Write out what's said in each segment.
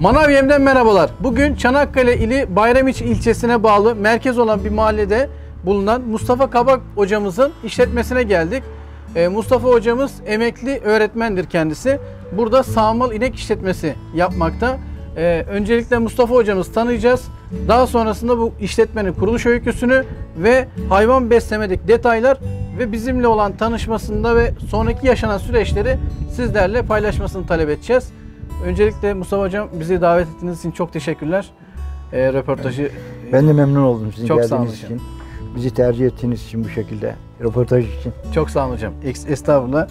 Manav Yem'den merhabalar. Bugün Çanakkale ili Bayramiçi ilçesine bağlı merkez olan bir mahallede bulunan Mustafa Kabak hocamızın işletmesine geldik. Mustafa hocamız emekli öğretmendir kendisi. Burada sağmal inek işletmesi yapmakta. Öncelikle Mustafa hocamızı tanıyacağız. Daha sonrasında bu işletmenin kuruluş öyküsünü ve hayvan beslemedeki detaylar ve bizimle olan tanışmasında ve sonraki yaşanan süreçleri sizlerle paylaşmasını talep edeceğiz. Öncelikle Mustafa hocam, bizi davet ettiğiniz için çok teşekkürler. Röportajı ben de memnun oldum sizin çok geldiğiniz için. Bizi tercih ettiğiniz için, bu şekilde röportaj için. Çok sağ olun hocam. Estağfurullah.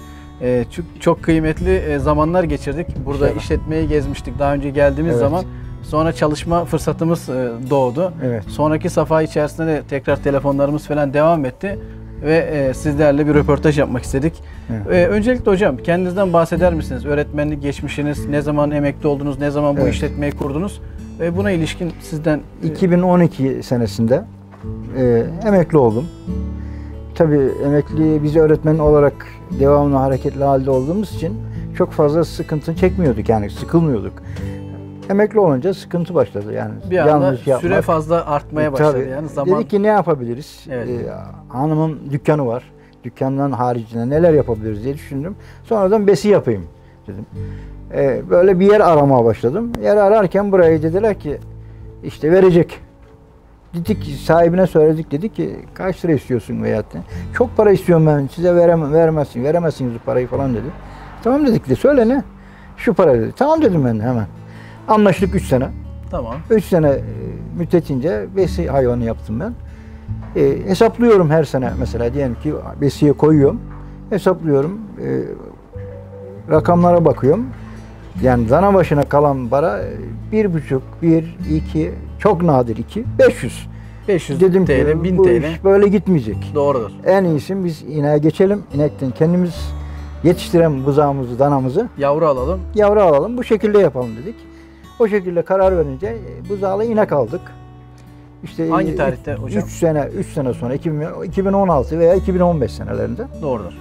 Çok kıymetli zamanlar geçirdik. Burada işletmeyi gezmiştik daha önce geldiğimiz zaman. Sonra çalışma fırsatımız doğdu. Sonraki safa içerisinde de tekrar telefonlarımız falan devam etti. Ve sizlerle bir röportaj yapmak istedik. Öncelikle hocam, kendinizden bahseder misiniz? Öğretmenlik geçmişiniz, ne zaman emekli oldunuz, ne zaman bu işletmeyi kurdunuz? Ve buna ilişkin sizden... 2012 senesinde emekli oldum. Tabii emekli, biz öğretmen olarak devamlı hareketli halde olduğumuz için çok fazla sıkıntı çekmiyorduk, yani sıkılmıyorduk. Emekli olunca sıkıntı başladı yani. Bir anda süre fazla artmaya başladı. Tabii. Yani zaman... Dedik ki ne yapabiliriz? Hanımın dükkanı var. Dükkandan haricinde neler yapabiliriz diye düşündüm. Sonradan besi yapayım dedim. Böyle bir yer aramaya başladım. Yer ararken burayı dediler ki işte verecek. Dedik, sahibine söyledik, dedik ki kaç lira istiyorsun veyahut da. Çok para istiyorum ben, size veremezsiniz bu parayı falan dedi. Tamam dedik de, söyle ne? Şu para dedi. Tamam dedim ben de hemen. Anlaştık 3 sene. Tamam. 3 sene müddetince besi hayvanı yaptım ben. Hesaplıyorum her sene, mesela diyelim ki besiye koyuyorum. Hesaplıyorum. Rakamlara bakıyorum. Yani dana başına kalan para 1,5, 1, 2, çok nadir 2, 500. 500 dedim TL, ki 1000 bu TL. iş böyle gitmeyecek. Doğrudur. En iyisi biz ineğe geçelim. İnekten kendimiz yetiştirelim buzağımızı, danamızı. Yavru alalım. Yavru alalım. Bu şekilde yapalım dedik. O şekilde karar verince buzağlı inek aldık. İşte hangi tarihte hocam? 3 sene sonra 2016 veya 2015 senelerinde. Doğrudur.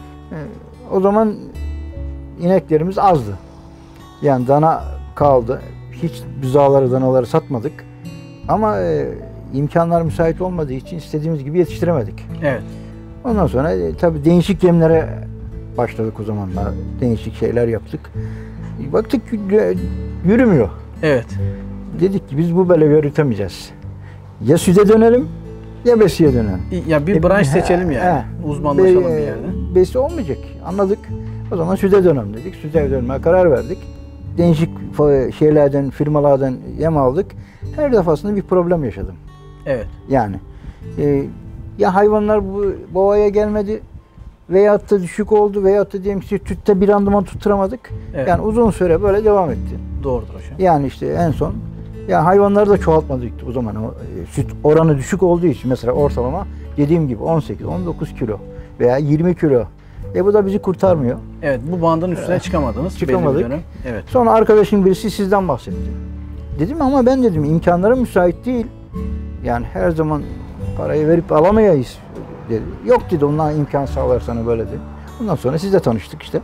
O zaman ineklerimiz azdı. Yani dana kaldı. Hiç buzağları, danaları satmadık. Ama imkanlar müsait olmadığı için istediğimiz gibi yetiştiremedik. Evet. Ondan sonra tabii değişik yemlere başladık o zamanlar. Değişik şeyler yaptık. Baktık yürümüyor. Evet. Dedik ki biz bu böyle yürütemeyeceğiz. Ya süte dönelim ya besiye dönelim. Ya bir branş seçelim yani. Uzmanlaşalım bir yerde. Besi olmayacak. Anladık. O zaman süte dönelim dedik. Süte dönmeye karar verdik. Değişik şeylerden, firmalardan yem aldık. Her defasında bir problem yaşadım. Evet. Yani ya hayvanlar boğaya gelmedi veyahut da düşük oldu veyahut da diyelim ki sütte bir randıman tutturamadık. Evet. Yani uzun süre böyle devam etti. Doğrudur hocam. Yani işte en son ya hayvanları da çoğaltmadık o zaman. Süt oranı düşük olduğu için mesela ortalama dediğim gibi 18-19 kilo veya 20 kilo. Bu da bizi kurtarmıyor. Evet, bu bandın üstüne çıkamadınız. Çıkamadık. Evet. Sonra arkadaşın birisi sizden bahsetti. Dedim ama ben dedim imkanlarım müsait değil. Yani her zaman parayı verip alamayız dedi. Yok dedi, ondan imkan sağlar sana böyle dedi. Ondan sonra sizle tanıştık işte.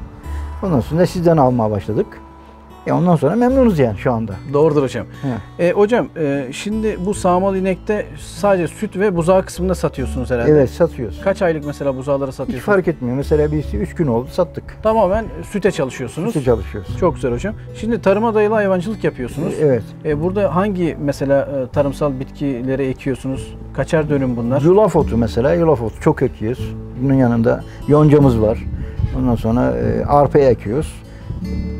Ondan sonra sizden almaya başladık. Ondan sonra memnunuz yani şu anda. Doğrudur hocam. Hocam şimdi bu sağmal inekte sadece süt ve buzağı kısmında satıyorsunuz herhalde. Evet, satıyoruz. Kaç aylık mesela buzağları satıyorsunuz? Hiç fark etmiyor. Mesela birisi 3 gün oldu, sattık. Tamamen süte çalışıyorsunuz. Süte çalışıyoruz. Çok güzel hocam. Şimdi tarıma dayalı hayvancılık yapıyorsunuz. Evet. Burada hangi mesela tarımsal bitkileri ekiyorsunuz? Kaçar dönüm bunlar? Yulaf otu mesela. Yulaf otu çok ekiyoruz. Bunun yanında yoncamız var. Ondan sonra arpa ekiyoruz.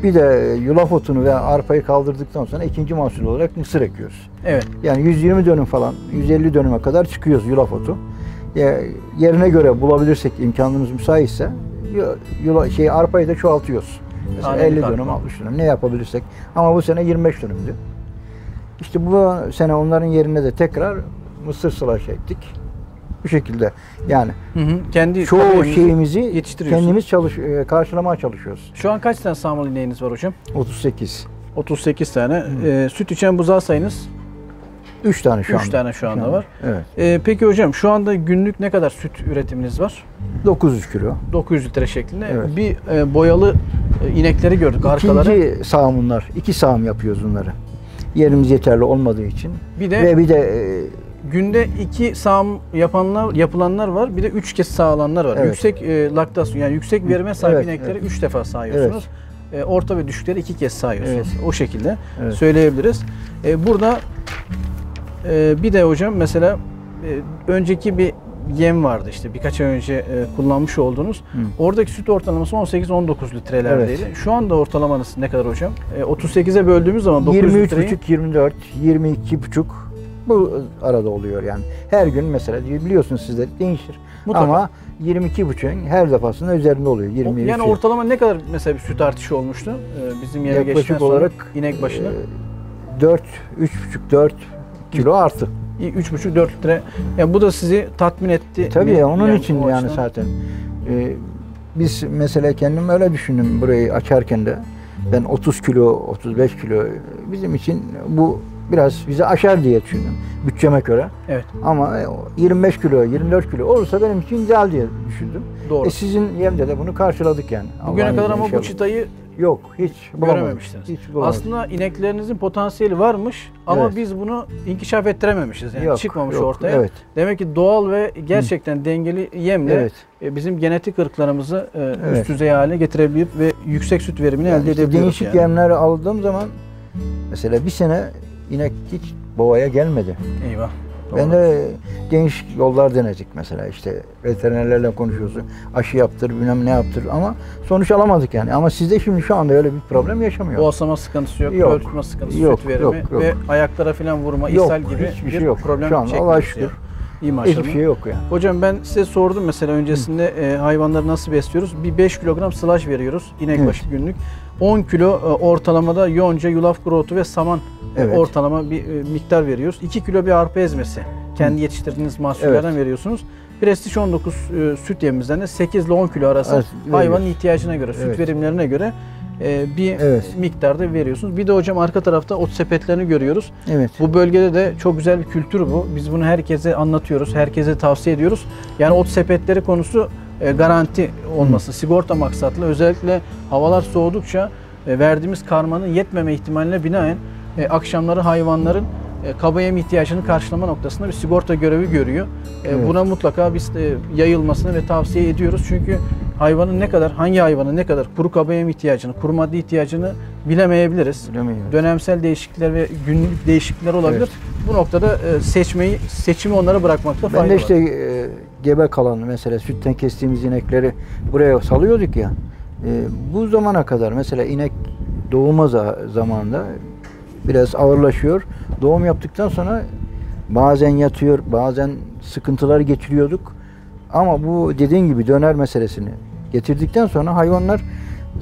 Bir de yulaf otunu ve arpayı kaldırdıktan sonra ikinci mahsul olarak mısır ekiyoruz. Evet. Yani 120 dönüm falan, 150 dönüme kadar çıkıyoruz yulaf otu. Yerine göre bulabilirsek, imkanımız müsaitse arpayı da çoğaltıyoruz. Mesela 50 dönüm, 60 dönüm ne yapabilirsek. Ama bu sene 25 dönümdü. İşte bu sene onların yerine de tekrar mısır sılaş ettik. Bu şekilde yani kendi çoğu şeyimizi kendimiz karşılamaya çalışıyoruz. Şu an kaç tane sağmal ineğiniz var hocam? 38. 38 tane. Süt içen buzağı sayınız? 3 tane şu anda. 3 tane şu anda var. Evet. Peki hocam şu anda günlük ne kadar süt üretiminiz var? 900 kilo. 900 litre şeklinde. Evet. Bir boyalı inekleri gördük arkaları. İkinci sağım bunlar. 2 sağım yapıyoruz bunları. yerimiz yeterli olmadığı için Bir de ve bir de günde 2 sağım yapılanlar var. Bir de 3 kez sağalanlar var. Evet. Yüksek laktasyon yani yüksek verime sahip Evet, inekleri evet. 3 defa sağıyorsunuz. Orta ve düşükleri 2 kez sağıyorsunuz. Evet. O şekilde Evet. söyleyebiliriz. Burada bir de hocam mesela önceki bir yem vardı işte birkaç ay önce kullanmış olduğunuz. Oradaki süt ortalaması 18-19 litrelerdeydi. Evet. Şu anda ortalamanız ne kadar hocam? 38'e böldüğümüz zaman 9 litreyi 23,5, 24, 22,5 bu arada oluyor yani. Her gün mesela biliyorsunuz sizler değişir. Mutlaka. Ama 22,5'ün her defasında üzerinde oluyor. 23. yani ortalama ne kadar mesela bir süt artışı olmuştu? Bizim yere geçtikten yaklaşık sonra olarak inek başına 4, 3,5-4 kilo artı. 3,5-4 litre. Yani bu da sizi tatmin etti. Tabii mi? onun için o yani açıdan. zaten. Biz mesela kendim öyle düşündüm burayı açarken de. Ben 30 kilo, 35 kilo bizim için bu biraz bizi aşar diye düşündüm bütçeme göre. Evet. Ama 25 kilo, 24 kilo olursa benim için ideal diye düşündüm. Doğru. Sizin yemde de bunu karşıladık yani. Bugüne Allah'ın kadar izniyle ama bu inşallah. çıtayı Yok, hiç bulamadım. görememiştiniz. Hiç bulamadım. Aslında ineklerinizin potansiyeli varmış ama Evet. biz bunu inkişaf ettirememişiz. Yani Yok, çıkmamış yok, ortaya. evet. Demek ki doğal ve gerçekten dengeli yemle Evet. bizim genetik ırklarımızı Evet. üst düzey hale getirebilir ve yüksek süt verimini Yani elde işte edebiliyoruz. değişik Yani. yemleri aldığım zaman mesela bir sene inek hiç boğaya gelmedi. Eyvah. Ben de değişik yollar denedik mesela işte veterinerlerle konuşuyorsun. Aşı yaptır, bilmem ne yaptır ama sonuç alamadık yani. Ama sizde şimdi şu anda öyle bir problem yaşamıyor. Boğazlama sıkıntısı yok, Yok. böl tutma sıkıntısı, Yok, süt verimi yok, yok. ve ayaklara falan vurma, Yok, ishal gibi hiçbir bir şey yok. problem Şu anda çekmiyoruz Allah'a şükür. yani. İyi maşallah. Hiçbir şey yok yani. Hocam ben size sordum mesela öncesinde hayvanları nasıl besliyoruz? Bir 5 kilogram sılaç veriyoruz inek Evet. başı günlük. 10 kilo ortalamada yonca, yulaf kurutu ve saman Evet. ortalama bir miktar veriyoruz. 2 kilo bir arpa ezmesi kendi yetiştirdiğiniz mahsullerden veriyorsunuz. Prestij 19 süt yemimizden de 8 ile 10 kilo arası Evet, hayvanın veriyoruz. ihtiyacına göre, süt Evet. verimlerine göre bir Evet. miktarda veriyorsunuz. Bir de hocam arka tarafta ot sepetlerini görüyoruz. Evet. Bu bölgede de çok güzel bir kültür bu. Biz bunu herkese anlatıyoruz, herkese tavsiye ediyoruz. Yani ot sepetleri konusu garanti olması, sigorta maksatlı. Özellikle havalar soğudukça verdiğimiz karmanın yetmeme ihtimaline binaen akşamları hayvanların kaba yem ihtiyacını karşılama noktasında bir sigorta görevi görüyor. Evet. Buna mutlaka biz yayılmasını ve tavsiye ediyoruz. Çünkü hayvanın ne kadar, hangi hayvanın ne kadar kuru kaba yem ihtiyacını, kuru madde ihtiyacını bilemeyebiliriz. Bilemeyiz. Dönemsel değişiklikler ve günlük değişiklikler olabilir. Evet. Bu noktada seçimi onlara bırakmakta fayda Ben de işte var. gebe kalan mesela sütten kestiğimiz inekleri buraya salıyorduk ya. Bu zamana kadar mesela inek doğuma zamanında biraz ağırlaşıyor. Doğum yaptıktan sonra bazen yatıyor, bazen sıkıntılar geçiriyorduk. Ama bu dediğin gibi döner meselesini getirdikten sonra hayvanlar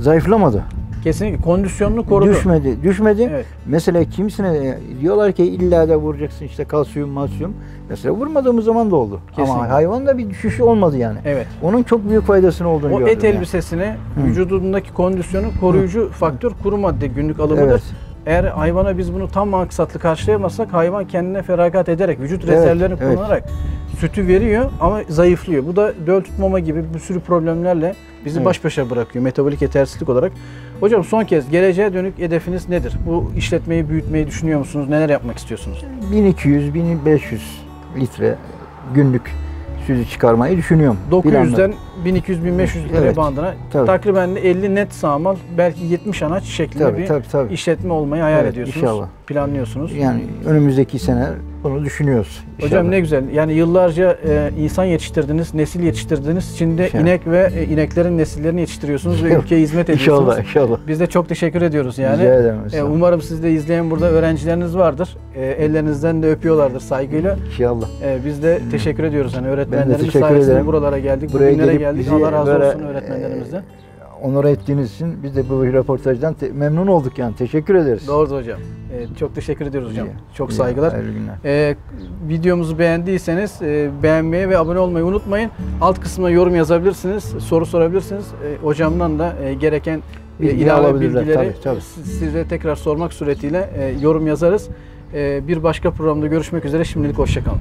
zayıflamadı. Kesinlikle kondisyonunu korudu. Düşmedi. Evet. Mesela kimisine diyorlar ki illa da vuracaksın işte kalsiyum, malsiyum. Mesela vurmadığımız zaman da oldu. Kesinlikle. Ama hayvanda bir düşüşü olmadı yani. Evet. Onun çok büyük faydasını olduğunu O gördüm. et elbisesine, vücudundaki kondisyonu koruyucu faktör kuru madde günlük alımıdır. Evet. Eğer hayvana biz bunu tam maksatlı karşılayamazsak hayvan kendine feragat ederek, vücut Evet, rezervlerini evet. kullanarak sütü veriyor ama zayıflıyor. Bu da döl tutmama gibi bir sürü problemlerle bizi Evet. baş başa bırakıyor metabolik yetersizlik olarak. Hocam son kez geleceğe dönük hedefiniz nedir? Bu işletmeyi büyütmeyi düşünüyor musunuz? Neler yapmak istiyorsunuz? 1200-1500 litre günlük sütü çıkarmayı düşünüyorum. 900'den 1200-1500 litre Evet, bandına tabii. takriben 50 net sağmal, belki 70 anaç şeklinde Tabii. işletme olmayı hayal Evet, ediyorsunuz. inşallah. Planlıyorsunuz. Yani önümüzdeki sene bunu düşünüyoruz. Hocam inşallah. ne güzel. Yani yıllarca insan yetiştirdiniz, nesil yetiştirdiniz. Şimdi İnşallah. inek ve ineklerin nesillerini yetiştiriyorsunuz ve Yok, ülkeye hizmet ediyorsunuz. İnşallah. Biz de çok teşekkür ediyoruz yani. Rica ederim. Estağfurullah. Umarım siz de izleyen burada öğrencileriniz vardır. Ellerinizden de öpüyorlardır saygıyla. İnşallah. Biz de teşekkür ediyoruz. Hani öğretmenlerimiz teşekkür sayesinde ederim. buralara geldik. Buraya Bugünlere gelip geldik. bizi Allah razı böyle, olsun öğretmenlerimizden. Onur ettiğiniz için biz de bu röportajdan memnun olduk yani. Teşekkür ederiz. Doğrudur hocam. Çok teşekkür ediyoruz hocam. İyi, Çok iyi, saygılar. hayırlı günler. Videomuzu beğendiyseniz beğenmeyi ve abone olmayı unutmayın. Alt kısmına yorum yazabilirsiniz, soru sorabilirsiniz. Hocamdan da gereken Bilgi ilave alabilirler, bilgileri tabii. size tekrar sormak suretiyle yorum yazarız. Bir başka programda görüşmek üzere. Şimdilik hoşça kalın.